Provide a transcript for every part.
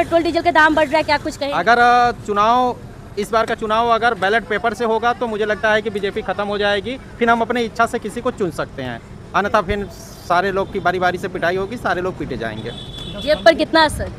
Petrol diesel के दाम बढ़ रहा है, क्या कुछ कहें? अगर चुनाव इस बार का चुनाव अगर बैलेट पेपर से होगा तो मुझे लगता है कि बीजेपी खत्म हो जाएगी, फिर हम अपनी इच्छा से किसी को चुन सकते हैं, अन्यथा फिर सारे लोग की बारी बारी से पिटाई होगी, सारे लोग पीटे जाएंगे। जेब पर कितना असर?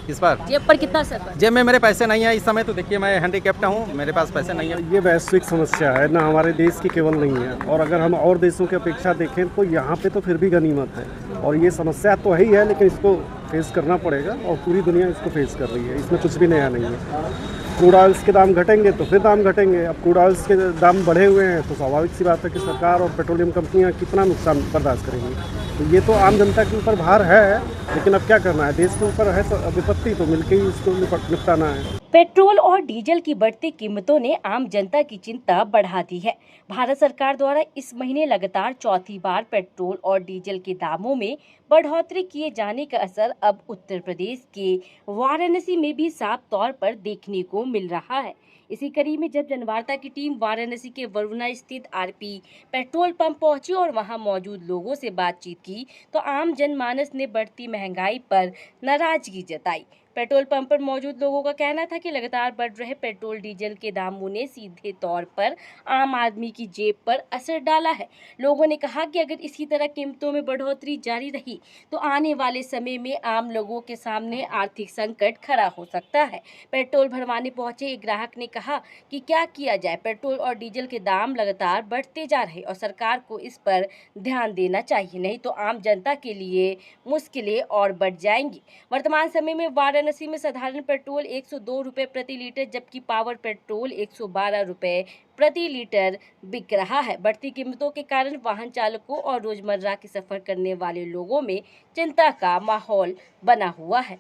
इस पर जेब पर कितना असर पड़ा? जेब में मेरे पैसे नहीं है इस समय, तो देखिए मैं हैंडीकैप्ड हूँ, मेरे पास पैसे नहीं है। ये वैश्विक समस्या है ना, हमारे देश की केवल नहीं है, और अगर हम और देशों की अपेक्षा देखें तो यहाँ पे तो फिर भी गनीमत है, और ये समस्या तो है ही है, लेकिन इसको फेस करना पड़ेगा और पूरी दुनिया इसको फेस कर रही है, इसमें कुछ भी नया नहीं है। क्रूड ऑयल्स के दाम घटेंगे तो फिर दाम घटेंगे, अब क्रूड ऑयल्स के दाम बढ़े हुए हैं तो स्वाभाविक सी बात है कि सरकार और पेट्रोलियम कंपनियां कितना नुकसान बर्दाश्त करेंगी। तो ये तो आम जनता के ऊपर भार है, लेकिन अब क्या करना है, देश के ऊपर है विपत्ति, तो मिलकर ही इसको निपटाना है। पेट्रोल और डीजल की बढ़ती कीमतों ने आम जनता की चिंता बढ़ा दी है। भारत सरकार द्वारा इस महीने लगातार चौथी बार पेट्रोल और डीजल के दामों में बढ़ोतरी किए जाने का असर अब उत्तर प्रदेश के वाराणसी में भी साफ तौर पर देखने को मिल रहा है। इसी कड़ी में जब जनवार्ता की टीम वाराणसी के वरुणा स्थित आरपी पेट्रोल पंप पहुंची और वहां मौजूद लोगों से बातचीत की, तो आम जनमानस ने बढ़ती महंगाई पर नाराजगी जताई। पेट्रोल पंप पर मौजूद लोगों का कहना था कि लगातार बढ़ रहे पेट्रोल डीजल के दामों ने सीधे तौर पर आम आदमी की जेब पर असर डाला है। लोगों ने कहा कि अगर इसी तरह कीमतों में बढ़ोतरी जारी रही तो आने वाले समय में आम लोगों के सामने आर्थिक संकट खड़ा हो सकता है। पेट्रोल भरवाने पहुंचे एक ग्राहक ने कहा कि क्या किया जाए, पेट्रोल और डीजल के दाम लगातार बढ़ते जा रहे और सरकार को इस पर ध्यान देना चाहिए, नहीं तो आम जनता के लिए मुश्किलें और बढ़ जाएंगी। वर्तमान समय में वाराणसी में साधारण पेट्रोल 102 रुपये प्रति लीटर जबकि पावर पेट्रोल 112 रुपये प्रति लीटर बिक रहा है। बढ़ती कीमतों के कारण वाहन चालकों और रोजमर्रा के सफर करने वाले लोगों में चिंता का माहौल बना हुआ है।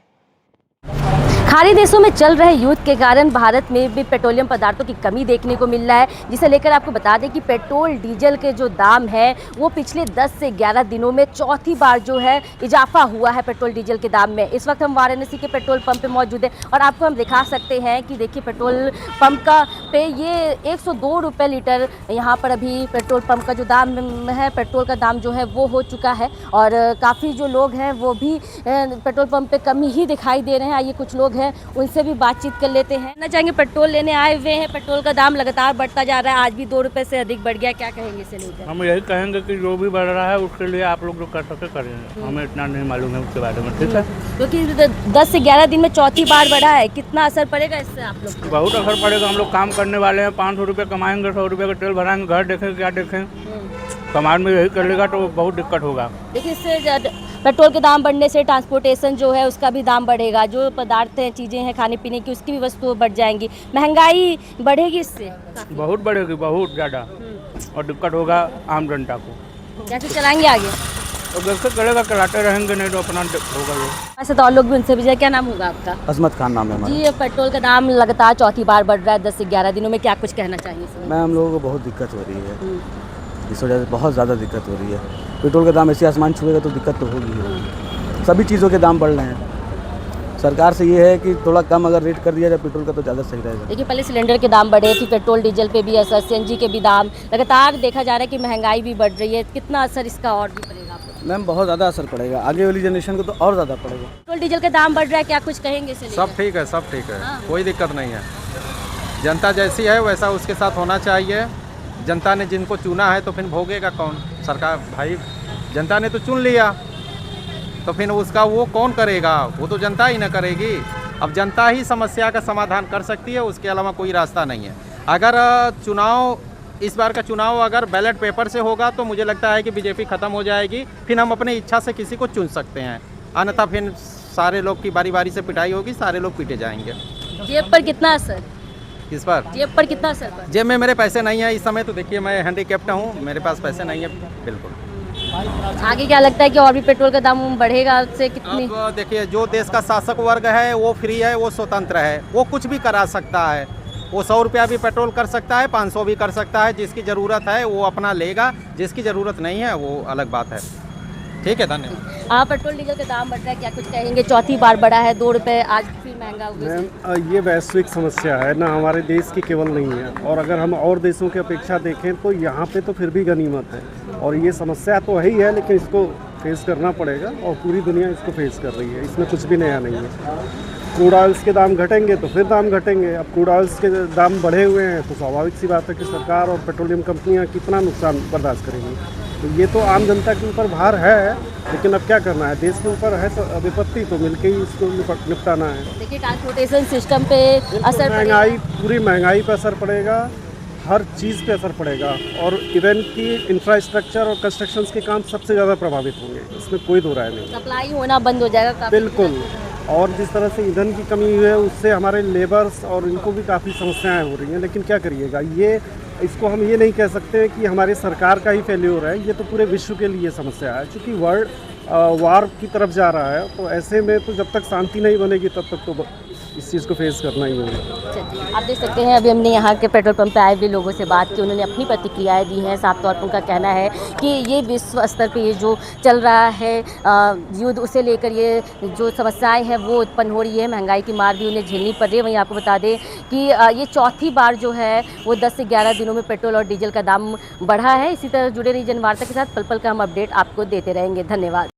खाड़ी देशों में चल रहे युद्ध के कारण भारत में भी पेट्रोलियम पदार्थों की कमी देखने को मिल रहा है, जिसे लेकर आपको बता दें कि पेट्रोल डीजल के जो दाम है वो पिछले 10 से 11 दिनों में चौथी बार जो है इजाफा हुआ है पेट्रोल डीजल के दाम में। इस वक्त हम वाराणसी के पेट्रोल पंप पे मौजूद हैं और आपको हम दिखा सकते हैं कि देखिए पेट्रोल पंप का पे ये 102 रुपये लीटर यहाँ पर अभी पेट्रोल पंप का जो दाम है, पेट्रोल का दाम जो है वो हो चुका है और काफ़ी जो लोग हैं वो भी पेट्रोल पंप पे कमी ही दिखाई दे रहे हैं। आइए कुछ लोग हैं उनसे भी बातचीत कर लेते हैं। ना चाहेंगे पेट्रोल लेने आए हुए हैं, पेट्रोल का दाम लगातार बढ़ता जा रहा है, आज भी 2 रुपये से अधिक बढ़ गया, क्या कहेंगे इसे लेकर? हम यही कहेंगे कि जो भी बढ़ रहा है उसके लिए आप लोग जो कर सके करें, हमें इतना नहीं मालूम है उसके बारे में, ठीक है? क्योंकि 10 से 11 दिन में चौथी बार बढ़ा है, कितना असर पड़ेगा इससे आप लोग? बहुत असर पड़ेगा। हम लोग काम करने वाले हैं, 500 रुपये कमाएंगे, 100 रुपये का तेल भराएंगे, घर देखें क्या देखें, समाज में यही करेगा तो बहुत दिक्कत होगा। देखिए इससे पेट्रोल के दाम बढ़ने से ट्रांसपोर्टेशन जो है उसका भी दाम बढ़ेगा, जो पदार्थ हैं, चीज़ें हैं खाने पीने की, उसकी भी वस्तुएं बढ़ जाएंगी, महंगाई बढ़ेगी इससे बहुत बढ़ेगी, बहुत ज़्यादा, और दिक्कत होगा आम जनता को। कैसे चलाएंगे आगे? तो कैसे चलेगा, चलाते रहेंगे, नहीं तो अपना होगा ये। ऐसे तो और लोग भी उनसे भी जाए। क्या नाम होगा आपका? अजमत खान नाम है हमारा। जी, पेट्रोल का दाम लगातार चौथी बार बढ़ रहा है 10 से 11 दिनों में, क्या कुछ कहना चाहिए इसमें? मैम हम लोगों को बहुत दिक्कत हो रही है, इस वजह से बहुत ज़्यादा दिक्कत हो रही है। पेट्रोल का दाम ऐसे आसमान छुएगा तो दिक्कत तो होगी, सभी चीज़ों के दाम बढ़ रहे हैं। सरकार से ये है कि थोड़ा कम अगर रेट कर दिया जाए पेट्रोल का तो ज़्यादा सही रहेगा। देखिए पहले सिलेंडर के दाम बढ़े थे, पेट्रोल डीजल पे भी असर, सीएनजी के भी दाम लगातार देखा जा रहा है कि महंगाई भी बढ़ रही है, कितना असर इसका और भी पड़ेगा आपको? मैम बहुत ज़्यादा असर पड़ेगा, आगे वाली जनरेशन को तो और ज़्यादा पड़ेगा। पेट्रोल डीजल के दाम बढ़ रहा है, क्या कुछ कहेंगे इसे लेकर? सब ठीक है, सब ठीक है, कोई दिक्कत नहीं है। जनता जैसी है वैसा उसके साथ होना चाहिए। जनता ने जिनको चुना है तो फिर भोगेगा कौन? सरकार भाई, जनता ने तो चुन लिया तो फिर उसका वो कौन करेगा? वो तो जनता ही ना करेगी। अब जनता ही समस्या का समाधान कर सकती है, उसके अलावा कोई रास्ता नहीं है। अगर चुनाव इस बार का चुनाव अगर बैलेट पेपर से होगा तो मुझे लगता है कि बीजेपी खत्म हो जाएगी, फिर हम अपनी इच्छा से किसी को चुन सकते हैं, अन्यथा फिर सारे लोग की बारी बारी से पिटाई होगी, सारे लोग पीटे जाएंगे। जेब पर कितना असर? इस पर जेब पर कितना असर पड़ा? जेब में मेरे पैसे नहीं है इस समय, तो देखिए मैं हैंडीकैप्ड हूँ, मेरे पास पैसे नहीं है बिल्कुल। आगे क्या लगता है कि और भी पेट्रोल का दाम बढ़ेगा उससे कितनी? अब देखिए जो देश का शासक वर्ग है वो फ्री है, वो स्वतंत्र है, वो कुछ भी करा सकता है। वो 100 रुपया भी पेट्रोल कर सकता है, 500 भी कर सकता है। जिसकी ज़रूरत है वो अपना लेगा, जिसकी ज़रूरत नहीं है वो अलग बात है। ठीक है, धन्यवाद। पेट्रोल डीजल के दाम बढ़ रहा है, क्या कुछ कहेंगे? चौथी बार बढ़ा है, 2 रुपये, आज फिर महंगा हो गया। मैम ये वैश्विक समस्या है ना, हमारे देश की केवल नहीं है, और अगर हम और देशों की अपेक्षा देखें तो यहाँ पे तो फिर भी गनीमत है, और ये समस्या तो है ही है, लेकिन इसको फेस करना पड़ेगा और पूरी दुनिया इसको फेस कर रही है, इसमें कुछ भी नया नहीं है। क्रूड ऑयल्स के दाम घटेंगे तो फिर दाम घटेंगे। अब क्रूड ऑयल्स के दाम बढ़े हुए हैं तो स्वाभाविक सी बात है कि सरकार और पेट्रोलियम कंपनियां कितना नुकसान बर्दाश्त करेंगी। तो ये तो आम जनता के ऊपर भार है, लेकिन अब क्या करना है, देश के ऊपर है विपत्ति तो मिलके ही इसको निपटाना है। देखिए ट्रांसपोर्टेशन सिस्टम पे असर महंगाई, पूरी महंगाई पे असर पड़ेगा, हर चीज़ पे असर पड़ेगा, और इवन की इंफ्रास्ट्रक्चर और कंस्ट्रक्शन के काम सबसे ज़्यादा प्रभावित होंगे, इसमें कोई दो राय नहीं। सप्लाई होना बंद हो जाएगा काफी। बिल्कुल। और जिस तरह से ईंधन की कमी हुई है उससे हमारे लेबर्स और इनको भी काफ़ी समस्याएं हो रही हैं, लेकिन क्या करिएगा, ये इसको हम ये नहीं कह सकते कि हमारी सरकार का ही फेल्योर है, ये तो पूरे विश्व के लिए समस्या है, क्योंकि वर्ल्ड वार की तरफ जा रहा है। तो ऐसे में तो जब तक शांति नहीं बनेगी तब तक तो इस चीज़ को फेस करना ही होगा। चलिए, आप देख सकते हैं अभी हमने यहाँ के पेट्रोल पंप पे आए हुए लोगों से बात की, उन्होंने अपनी प्रतिक्रियाएं दी हैं। साफ तौर पर उनका कहना है कि ये विश्व स्तर पे ये जो चल रहा है युद्ध, उसे लेकर ये जो समस्याएं हैं वो उत्पन्न हो रही है, महंगाई की मार भी उन्हें झेलनी पड़ रही है। वहीं आपको बता दें कि ये चौथी बार जो है वो 10 से 11 दिनों में पेट्रोल और डीजल का दाम बढ़ा है। इसी तरह जुड़े रही जनवार्ता के साथ, पल पल का हम अपडेट आपको देते रहेंगे। धन्यवाद।